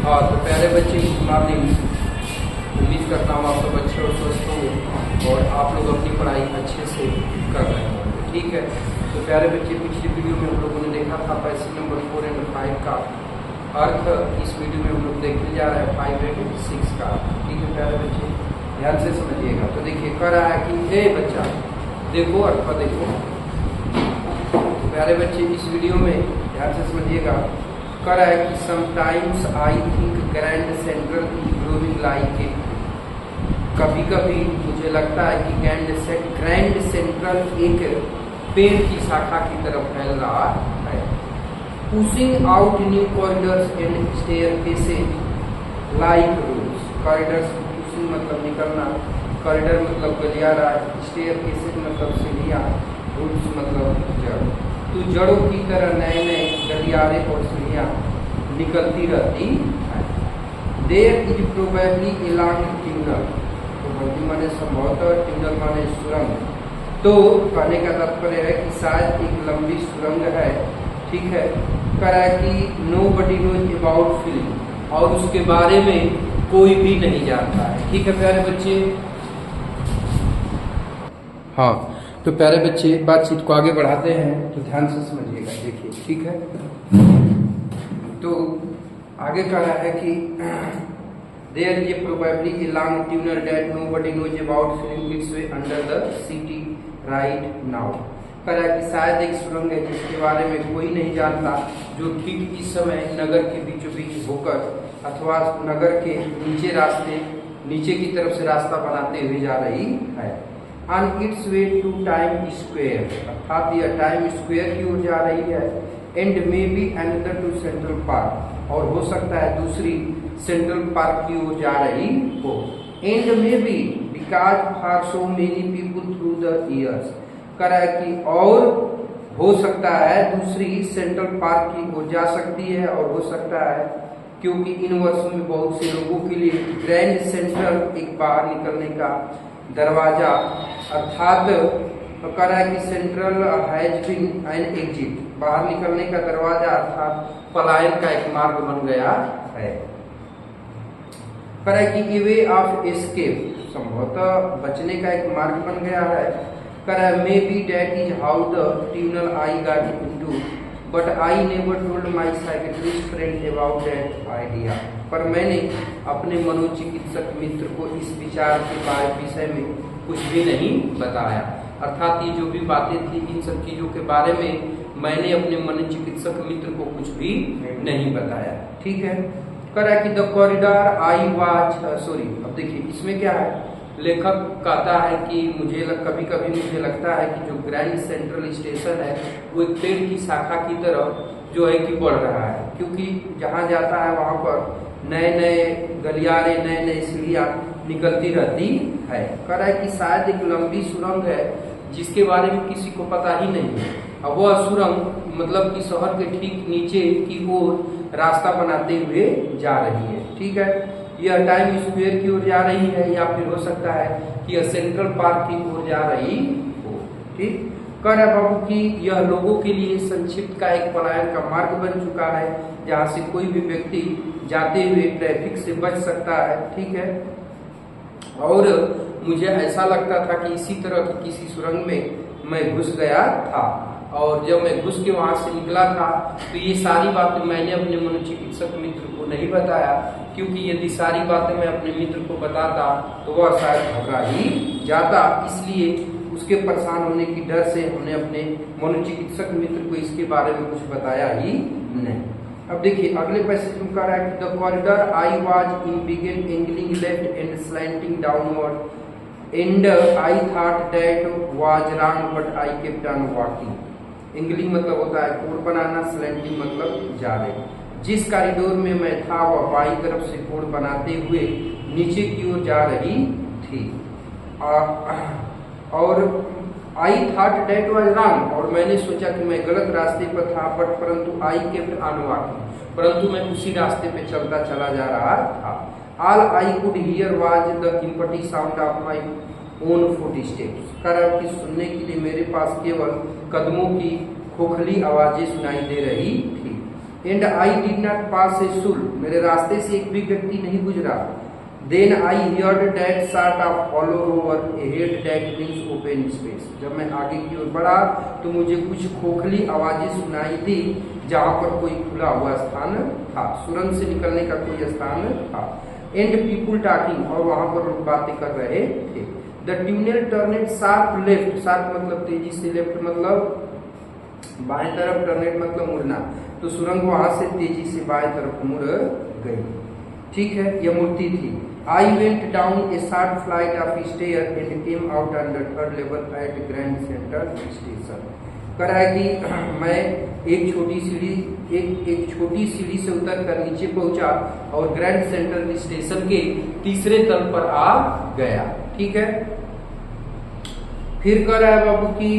हाँ तो प्यारे बच्चे, गुड मॉर्निंग। उम्मीद करता हूँ आप सब अच्छे और स्वस्थ होंगे और आप लोग अपनी पढ़ाई अच्छे से कर रहे होंगे। ठीक है, तो प्यारे बच्चे, पिछली वीडियो में हम लोगों ने देखा था पैसेज नंबर 4 और 5 का अर्थ। इस वीडियो में हम लोग देखने जा रहे हैं 5 और 6 का। ठीक है प्यारे बच्चे, ध्यान से समझिएगा। तो देखिए, कह रहा है कि हे बच्चा देखो अर्थ देखो। तो प्यारे बच्चे, इस वीडियो में ध्यान से समझिएगा। कह रहा है कि sometimes I think grand central growing like it. कभी कभी मुझे लगता है कि ग्रैंड सेंट्रल एक पेड़ की शाखा की तरफ फैल रहा है। Pushing out new corridors and staircases like roots. Corridors pushing मतलब निकलना, कॉरिडोर मतलब गलियारा, स्टेयरकेसेस मतलब सीढ़ियाँ, रूट्स मतलब जड़। तो जड़ों की तरह नए नए गलियारे और सीढ़ियाँ निकलती रहती है। There is probably a long tunnel. Probably माने संभवतः, ट्यूनल माने सुरंग। तो कहने का तात्पर्य है कि शायद एक लंबी सुरंग है। ठीक है, कह रहा है कि nobody knows about film, और उसके बारे में कोई भी नहीं जानता है। ठीक है प्यारे बच्चे। हाँ तो प्यारे बच्चे, बातचीत को आगे बढ़ाते हैं तो ध्यान से समझिएगा। देखिए, ठीक है, तो आगे कह रहा है कि there is probably a long tunnel that nobody knows about feeling its way under the city right now. कह रहा है कि शायद एक सुरंग है जिसके बारे में कोई नहीं जानता, जो ठीक इस समय नगर के बीचों बीच होकर अथवा नगर के नीचे की तरफ से रास्ता बनाते हुए जा रही है। On its way to Time Square, अर्थात यह टाइम स्क्वायर की ओर जा रही है। And may be another to Central Park, और हो सकता है दूसरी सेंट्रल पार्क की ओर जा रही हो। And may B because for so many people through the years. कह रहा है कि और हो सकता है दूसरी सेंट्रल पार्क की ओर जा सकती है, और हो सकता है क्योंकि इन वर्षों में बहुत से लोगों के लिए ग्रैंड सेंट्रल एक बाहर निकलने का दरवाजा, अर्थात तो कह रहा है कि Central has been an exit, बाहर निकलने का दरवाजा अर्थात पलायन का एक मार्ग बन गया है। कह रहा है कि ए वे ऑफ एस्केप, संभवतः बचने का एक मार्ग बन गया है। कह रहा है may be that is how the tunnel I got into, but I never told my psychiatrist friend about that idea. पर मैंने अपने मनोचिकित्सक मित्र को इस विचार के विषय में कुछ भी नहीं बताया। अर्थात ये जो भी बातें थी, इन सब चीजों के बारे में मैंने अपने मनोचिकित्सक मित्र को कुछ भी नहीं बताया। ठीक है, कह रहा है कि the corridor I watch sorry. अब देखिए इसमें क्या है, लेखक कहता है कि कभी कभी मुझे लगता है कि जो ग्रैंड सेंट्रल स्टेशन है वो एक पेड़ की शाखा की तरफ जो है कि बढ़ रहा है, क्योंकि जहाँ जाता है वहाँ पर नए नए गलियारे, नए नए सीढ़ियाँ निकलती रहती है। कह रहा है कि शायद एक लंबी सुरंग है जिसके बारे में किसी को पता ही नहीं है। अब वह सुरंग मतलब कि शहर के ठीक नीचे की ओर रास्ता बनाते हुए जा रही है। ठीक है, यह टाइम स्क्वायर की ओर जा रही है, या फिर हो सकता है कि यह सेंट्रल पार्क की ओर जा रही हो। ठीक, कह रहा बाबू कि यह लोगों के लिए संक्षिप्त का एक पलायन का मार्ग बन चुका है, जहाँ से कोई भी व्यक्ति जाते हुए ट्रैफिक से बच सकता है। ठीक है, और मुझे ऐसा लगता था कि इसी तरह की किसी सुरंग में मैं घुस गया था, और जब मैं घुस के वहां से निकला था तो ये सारी बातें मैंने अपने मनोचिकित्सक मित्र को नहीं बताया, क्योंकि यदि सारी बातें मैं अपने मित्र को बताता तो वह शायद घबरा ही जाता। इसलिए उसके परेशान होने की डर से हमने अपने मनोचिकित्सक मित्र को इसके बारे में कुछ बताया ही नहीं। अब देखिए अगले पैसेज में कह रहा है कि the corridor I was in begin angling left and slanting downward and I thought that was wrong but I kept on walking. Angling मतलब होता है कोण बनाना, स्लैंटिंग मतलब जा रहे। जिस कॉरिडोर में मैं था वह बाई तरफ से कोण बनाते हुए नीचे की ओर जा रही थी, और I thought that was wrong, और मैंने सोचा कि मैं गलत रास्ते पर था, बट परंतु आई केप्ट ऑन वॉकिंग, परंतु मैं उसी रास्ते पे चलता चला जा रहा था। All I could hear was the empty sound of my own foot steps. कारण की सुनने के लिए मेरे पास केवल कदमों की खोखली आवाजें सुनाई दे रही थी। And I did not pass a soul, मेरे रास्ते से एक भी व्यक्ति नहीं गुजरा। Then I heard that sort of follower over a head that means open space, जब मैं आगे की ओर बढ़ा तो मुझे कुछ खोखली आवाजें सुनाई दी जहां पर कोई खुला हुआ स्थान था, सुरंग से निकलने का कोई स्थान था। एंड पीपुल टॉकिंग, और वहां पर लोग बातें कर रहे थे। The tunnel turned sharp left, sharp मतलब तेजी से, लेफ्ट मतलब बाएं तरफ, टर्नेड मतलब मुड़ना, तो सुरंग वहां से तेजी से बाएं तरफ मुड़ गई। ठीक है, यह मूर्ति थी। I went down a short flight of stair and came out on the third level at Grand Central Station. कह रहा है कि मैं एक छोटी सीढ़ी से उतर कर नीचे पहुंचा और ग्रैंड सेंट्रल स्टेशन के तीसरे तल पर आ गया। ठीक है, फिर कह रहा है बाबू कि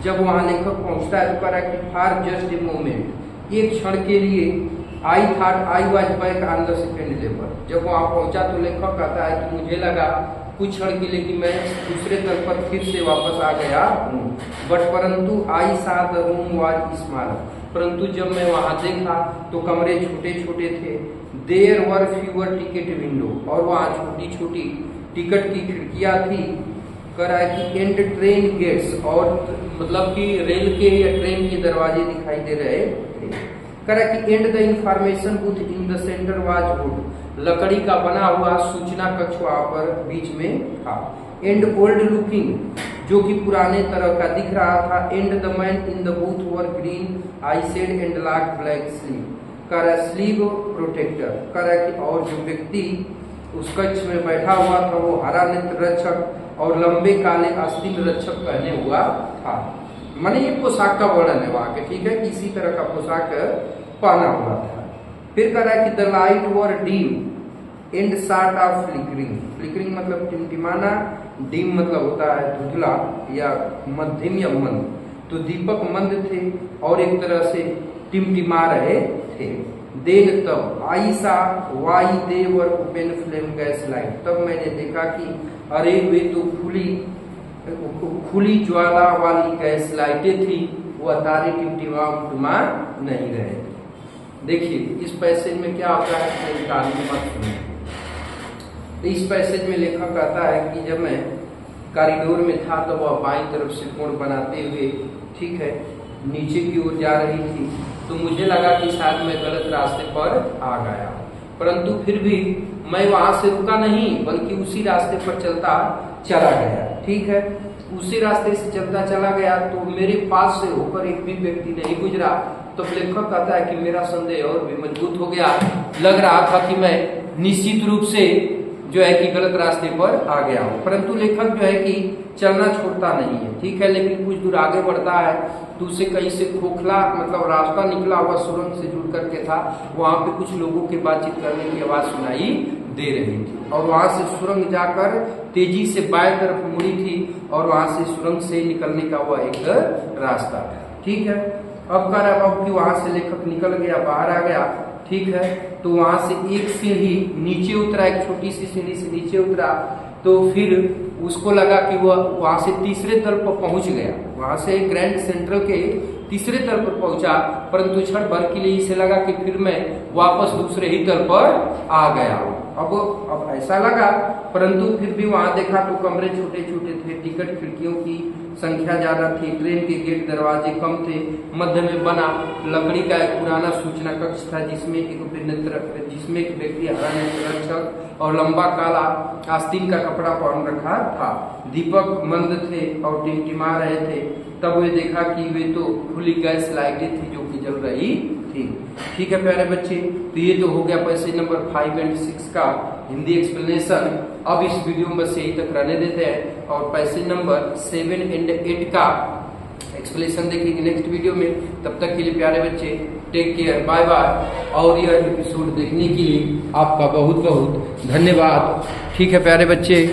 जब वहां लेखक पहुंचता है तो कह रहा है कि फॉर जस्ट ए मोमेंट, एक क्षण के लिए, I thought I was back on the second level, जब वहां पहुंचा तो लेखक कहता है कि मुझे लगा कुछ क्षण के लिए कि मैं दूसरे तल पर फिर से वापस आ गया हूँ। बट परंतु आई सा द रूम वाज स्मॉल, परंतु जब मैं वहां देखा तो कमरे छोटे छोटे थे। There were fewer ticket window, और वहां छोटी छोटी टिकट की खिड़कियां थी। कह रहा है कि एंड ट्रेन गेट्स, और मतलब कि रेल के या ट्रेन के दरवाजे दिखाई दे रहे थे। कह रहा है कि and the information booth in the centre was would, लकड़ी का बना हुआ सूचना कक्ष वहां पर बीच में था। एंड ओल्ड लुकिंग, जो कि पुराने तरह का दिख रहा था। And the man in the booth were green I said and lock black sleeve, कह रहा है स्लीव प्रोटेक्टर, कह रहा है कि और जो व्यक्ति उस कक्ष में बैठा हुआ था वो हरा नेत्र रक्षक और लंबे काले आस्तीन रक्षक पहने हुआ था। माने ये पोशाक का वर्णन है वहां के। ठीक है, इसी तरह का पोशाक पहना हुआ था। फिर कह रहा है कि the light were dim and sort of flickering, flickering मतलब टिमटिमाना, डीम मतलब होता है धुंधला या मध्यम या मंद, तो दीपक मंद थे और एक तरह से टिमटिमा रहे थे। देन तब आई सा why they were open flame gas light, तब मैंने देखा कि अरे वे तो खुली ज्वाला वाली गैस लाइटें थी, वह तारे टिमटिमा नहीं रहे। देखिए इस पैसेज में क्या होता है, तो इस पैसेज में लेखक कहता है कि जब मैं कॉरिडोर में था तो वह बाईं तरफ से कोण बनाते हुए, ठीक है, नीचे की ओर जा रही थी, तो मुझे लगा कि शायद मैं गलत रास्ते पर आ गया, परंतु फिर भी मैं वहां से रुका नहीं बल्कि उसी रास्ते पर चलता चला गया। ठीक है, उसी रास्ते से चलता चला गया तो मेरे पास से होकर एक भी व्यक्ति नहीं गुजरा। तो लेखक कहता है कि मेरा संदेह और भी मजबूत हो गया, लग रहा था कि मैं निश्चित रूप से जो है कि गलत रास्ते पर आ गया हूँ, परंतु लेखक जो है कि चलना छोड़ता नहीं है। ठीक है, लेकिन कुछ दूर आगे बढ़ता है तो उसे कहीं से खोखला मतलब रास्ता निकला हुआ सुरंग से जुड़ करके था, वहां पे कुछ लोगों के बातचीत करने की आवाज सुनाई दे रही थी और वहां से सुरंग जाकर तेजी से बाएं तरफ मुड़ी थी और वहां से सुरंग से निकलने का वह एक रास्ता था। ठीक है, अब कह रहा है कि वहां से लेखक निकल गया, बाहर आ गया। ठीक है, तो वहां से एक सीढ़ी नीचे उतरा, एक छोटी सी सीढ़ी से नीचे उतरा, तो फिर उसको लगा कि वह वहां से तीसरे तल पर पहुंच गया, वहां से ग्रैंड सेंट्रल के तीसरे तल पर पहुंचा, परंतु क्षण भर के लिए इसे लगा कि फिर मैं वापस दूसरे ही तल पर आ गया हूं। अब ऐसा लगा, परंतु फिर भी वहां देखा तो कमरे छोटे छोटे थे, टिकट खिड़कियों की संख्या ज्यादा थी, ट्रेन के गेट दरवाजे कम थे, मध्य में बना लकड़ी का एक पुराना सूचना कक्ष था जिसमें एक व्यक्ति हरा नेत्र रक्षक और लंबा काला आस्तीन का कपड़ा पहन रखा था, दीपक मंद थे और टिमटिमा रहे थे। तब वे देखा कि वे तो खुली गैस लाइटें थी जो कि जल रही थी। ठीक है प्यारे बच्चे, तो ये तो हो गया पैसेज नंबर 5 और 6 का हिंदी एक्सप्लेनेशन। अब इस वीडियो में बस यही तक रहने देते हैं और पैसेज नंबर 7 और 8 का एक्सप्लेनेशन देखेंगे नेक्स्ट वीडियो में। तब तक के लिए प्यारे बच्चे टेक केयर, बाय बाय। और यह एपिसोड देखने के लिए आपका बहुत बहुत धन्यवाद। ठीक है प्यारे बच्चे।